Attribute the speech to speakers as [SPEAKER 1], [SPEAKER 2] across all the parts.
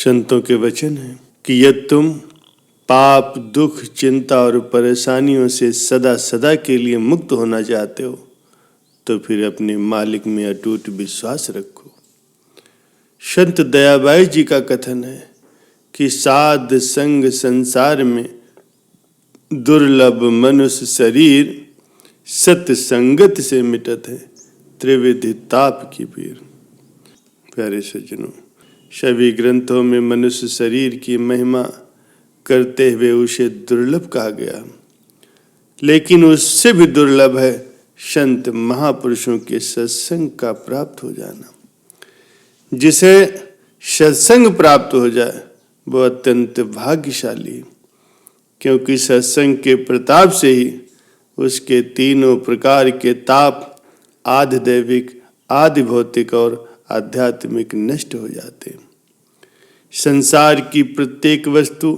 [SPEAKER 1] संतों के वचन है कि यदि तुम पाप, दुख, चिंता और परेशानियों से सदा सदा के लिए मुक्त होना चाहते हो तो फिर अपने मालिक में अटूट विश्वास रखो। संत दयाबाई जी का कथन है कि साध संग संसार में दुर्लभ मनुष्य शरीर, सत संगत से मिटत है त्रिविधि ताप की पीर। प्यारे सज्जनों, सभी ग्रंथों में मनुष्य शरीर की महिमा करते हुए उसे दुर्लभ कहा गया, लेकिन उससे भी दुर्लभ है संत महापुरुषों के सत्संग का प्राप्त हो जाना। जिसे सत्संग प्राप्त हो जाए वो अत्यंत भाग्यशाली, क्योंकि सत्संग के प्रताप से ही उसके तीनों प्रकार के ताप आधि दैविक, आधि भौतिक और आध्यात्मिक नष्ट हो जाते। संसार की प्रत्येक वस्तु,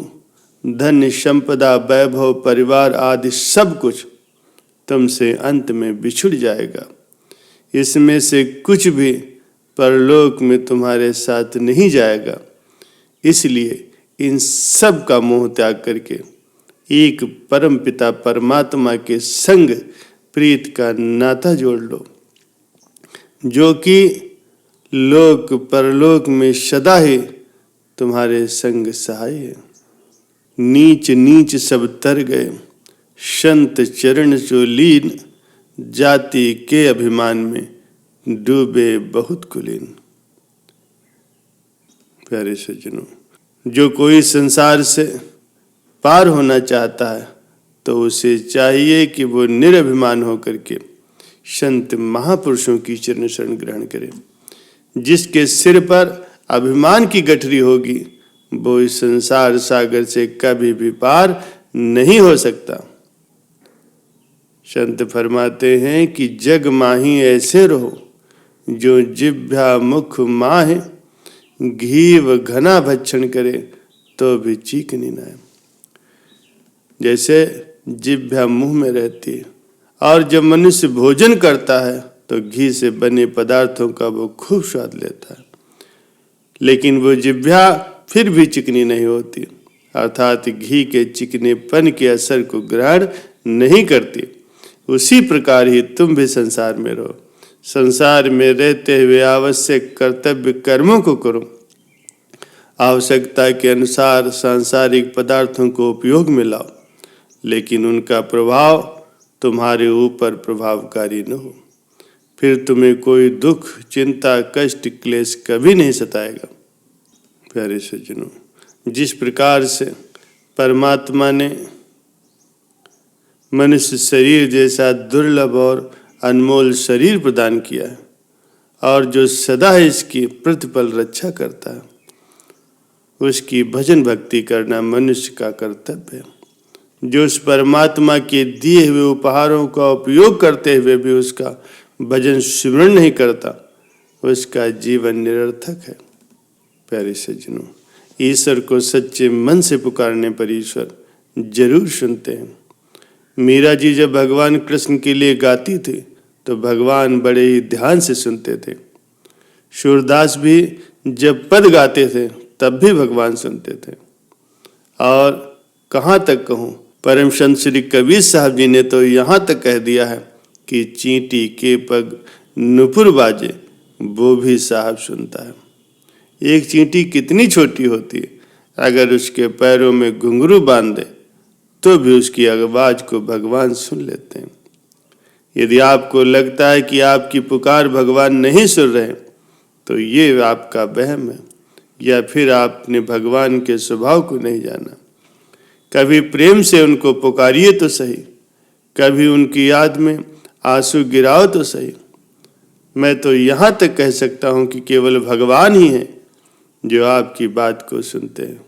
[SPEAKER 1] धन संपदा, वैभव, परिवार आदि सब कुछ तुमसे अंत में बिछुड़ जाएगा। इसमें से कुछ भी परलोक में तुम्हारे साथ नहीं जाएगा। इसलिए इन सब का मोह त्याग करके एक परम पिता परमात्मा के संग प्रीत का नाता जोड़ लो, जो कि लोक परलोक में सदा ही तुम्हारे संग सहाय है। नीच नीच सब तर गए, संत चरण जो लीन, जाति के अभिमान में डूबे बहुत कुलीन। प्यारे सज्जनों, जो कोई संसार से पार होना चाहता है तो उसे चाहिए कि वो निरभिमान होकर के संत महापुरुषों की चरण शरण ग्रहण करे। जिसके सिर पर अभिमान की गठरी होगी वो इस संसार सागर से कभी भी पार नहीं हो सकता। संत फरमाते हैं कि जग माही ऐसे रहो, जो जिह्वा मुख माहे, घीव घना भक्षण करे तो भी चीखनी न आए। जैसे जिह्वा मुंह में रहती है और जब मनुष्य भोजन करता है तो घी से बने पदार्थों का वो खूब स्वाद लेता है, लेकिन वो जिह्वा फिर भी चिकनी नहीं होती, अर्थात घी के चिकनेपन के असर को ग्रहण नहीं करती। उसी प्रकार ही तुम भी संसार में रहो। संसार में रहते हुए आवश्यक कर्तव्य कर्मों को करो। आवश्यकता के अनुसार सांसारिक पदार्थों को उपयोग में लाओ, लेकिन उनका प्रभाव तुम्हारे ऊपर प्रभावकारी न हो। फिर तुम्हें कोई दुख, चिंता, कष्ट, क्लेश कभी नहीं सताएगा। प्यारे सज्जनों, जिस प्रकार से परमात्मा ने मनुष्य शरीर जैसा दुर्लभ और अनमोल शरीर प्रदान किया है और जो सदा इसकी प्रतिपल रक्षा करता है, उसकी भजन भक्ति करना मनुष्य का कर्तव्य है। जो उस परमात्मा के दिए हुए उपहारों का उपयोग करते हुए भी उसका भजन स्मरण नहीं करता, उसका जीवन निरर्थक है। प्यारे सज्जनों, ईश्वर को सच्चे मन से पुकारने पर ईश्वर जरूर सुनते हैं। मीरा जी जब भगवान कृष्ण के लिए गाती थी तो भगवान बड़े ही ध्यान से सुनते थे। सूरदास भी जब पद गाते थे तब भी भगवान सुनते थे। और कहाँ तक कहूँ, परम संत श्री कबीर साहब जी ने तो यहाँ तक कह दिया है कि चींटी के पग नुपुर बाजे वो भी साहब सुनता है। एक चींटी कितनी छोटी होती है, अगर उसके पैरों में घुंघरू बांध दे तो भी उसकी आवाज को भगवान सुन लेते हैं। यदि आपको लगता है कि आपकी पुकार भगवान नहीं सुन रहे तो ये आपका वहम है, या फिर आपने भगवान के स्वभाव को नहीं जाना। कभी प्रेम से उनको पुकारिए तो सही, कभी उनकी याद में आंसू गिराओ तो सही। मैं तो यहाँ तक कह सकता हूँ कि केवल भगवान ही हैं जो आपकी बात को सुनते हैं।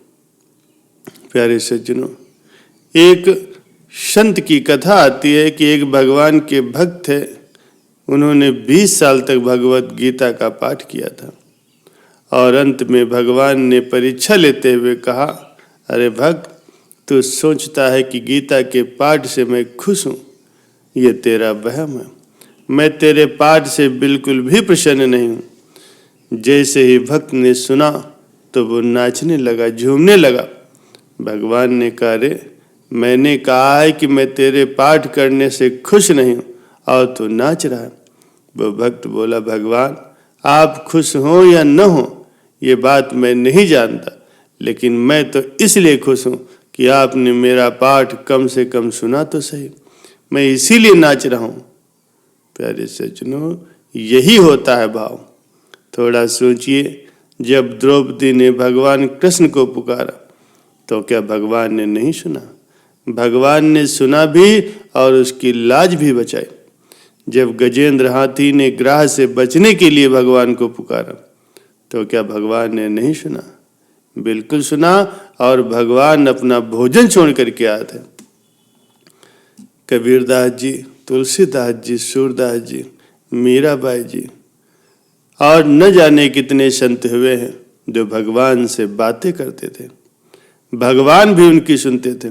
[SPEAKER 1] प्यारे सज्जनों, एक संत की कथा आती है कि एक भगवान के भक्त थे। उन्होंने 20 साल तक भगवत गीता का पाठ किया था और अंत में भगवान ने परीक्षा लेते हुए कहा, अरे भक्त, तू सोचता है कि गीता के पाठ से मैं खुश हूँ, ये तेरा वहम है। मैं तेरे पाठ से बिल्कुल भी प्रसन्न नहीं हूँ। जैसे ही भक्त ने सुना तो वो नाचने लगा, झूमने लगा। भगवान ने कहा, रे मैंने कहा है कि मैं तेरे पाठ करने से खुश नहीं हूं और तू नाच रहा है। वो भक्त बोला, भगवान आप खुश हो या न हो ये बात मैं नहीं जानता, लेकिन मैं तो इसलिए खुश हूं कि आपने मेरा पाठ कम से कम सुना तो सही, मैं इसीलिए नाच रहा हूं। प्यारे सज्जनों, यही होता है भाव। थोड़ा सोचिए, जब द्रौपदी ने भगवान कृष्ण को पुकारा तो क्या भगवान ने नहीं सुना? भगवान ने सुना भी और उसकी लाज भी बचाई। जब गजेंद्र हाथी ने ग्राह से बचने के लिए भगवान को पुकारा तो क्या भगवान ने नहीं सुना? बिल्कुल सुना, और भगवान अपना भोजन छोड़ करके आए थे। कबीरदास जी, तुलसीदास जी, सूरदास जी, मीराबाई जी और न जाने कितने संत हुए हैं जो भगवान से बातें करते थे, भगवान भी उनकी सुनते थे।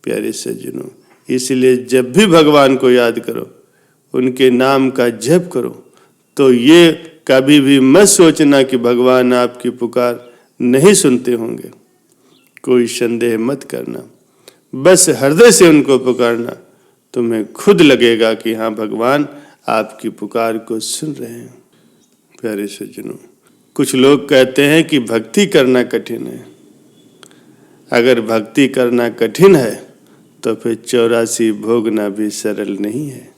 [SPEAKER 1] प्यारे सज्जनों, इसलिए जब भी भगवान को याद करो, उनके नाम का जप करो, तो ये कभी भी मत सोचना कि भगवान आपकी पुकार नहीं सुनते होंगे। कोई संदेह मत करना, बस हृदय से उनको पुकारना, तुम्हें खुद लगेगा कि हाँ भगवान आपकी पुकार को सुन रहे हैं। प्यारे सज्जनों, कुछ लोग कहते हैं कि भक्ति करना कठिन है। अगर भक्ति करना कठिन है तो फिर 84 भोगना भी सरल नहीं है।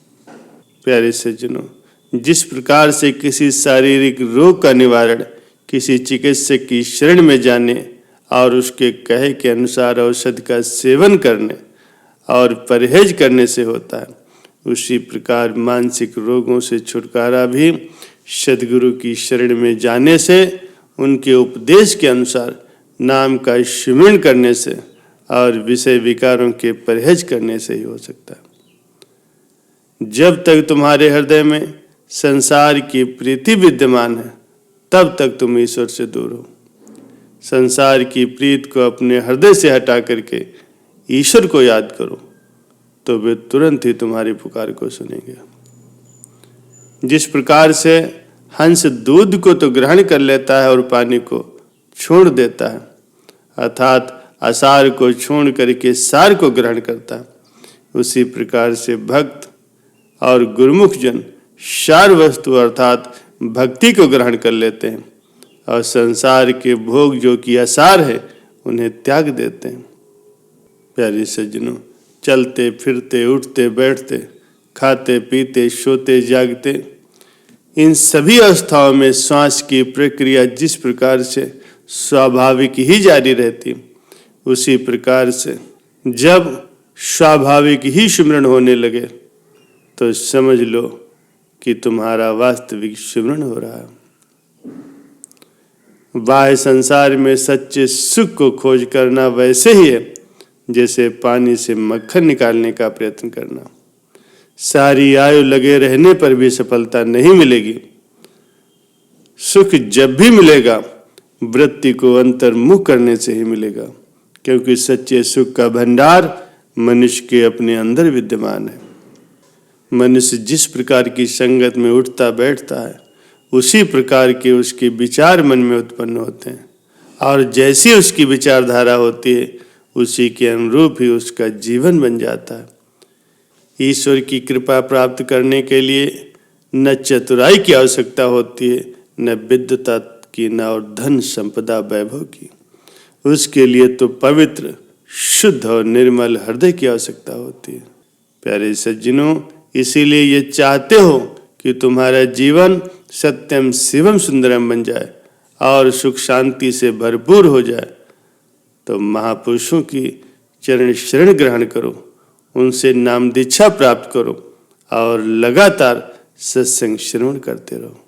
[SPEAKER 1] प्यारे सज्जनों, जिस प्रकार से किसी शारीरिक रोग का निवारण किसी चिकित्सक की शरण में जाने और उसके कहे के अनुसार औषध का सेवन करने और परहेज करने से होता है, उसी प्रकार मानसिक रोगों से छुटकारा भी सद्गुरु की शरण में जाने से, उनके उपदेश के अनुसार नाम का स्मरण करने से और विषय विकारों के परहेज करने से ही हो सकता है। जब तक तुम्हारे हृदय में संसार की प्रीति विद्यमान है, तब तक तुम ईश्वर से दूर हो। संसार की प्रीत को अपने हृदय से हटा करके ईश्वर को याद करो, तो वे तुरंत ही तुम्हारी पुकार को सुनेंगे। जिस प्रकार से हंस दूध को तो ग्रहण कर लेता है और पानी को छोड़ देता है, अर्थात असार को छोड़ करके सार को ग्रहण करता है, उसी प्रकार से भक्त और गुरुमुख जन सार वस्तु अर्थात भक्ति को ग्रहण कर लेते हैं और संसार के भोग जो कि असार है उन्हें त्याग देते हैं। प्यारे सज्जनों, चलते फिरते, उठते बैठते, खाते पीते, सोते जागते, इन सभी अवस्थाओं में श्वास की प्रक्रिया जिस प्रकार से स्वाभाविक ही जारी रहती, उसी प्रकार से जब स्वाभाविक ही सिमरन होने लगे तो समझ लो कि तुम्हारा वास्तविक सिमरन हो रहा है। बाह्य संसार में सच्चे सुख को खोज करना वैसे ही है जैसे पानी से मक्खन निकालने का प्रयत्न करना। सारी आयु लगे रहने पर भी सफलता नहीं मिलेगी। सुख जब भी मिलेगा वृत्ति को अंतर्मुख करने से ही मिलेगा, क्योंकि सच्चे सुख का भंडार मनुष्य के अपने अंदर विद्यमान है। मनुष्य जिस प्रकार की संगत में उठता बैठता है, उसी प्रकार के उसके विचार मन में उत्पन्न होते हैं, और जैसी उसकी विचारधारा होती है उसी के अनुरूप ही उसका जीवन बन जाता है। ईश्वर की कृपा प्राप्त करने के लिए न चतुराई की आवश्यकता होती है, न विद्वता की, न और धन संपदा वैभव की। उसके लिए तो पवित्र, शुद्ध और निर्मल हृदय की आवश्यकता होती है। प्यारे सज्जनों, इसीलिए ये चाहते हो कि तुम्हारा जीवन सत्यम शिवम सुंदरम बन जाए और सुख शांति से भरपूर हो जाए, तो महापुरुषों की चरण शरण ग्रहण करो, उनसे नाम दीक्षा प्राप्त करो और लगातार सत्संग श्रवण करते रहो।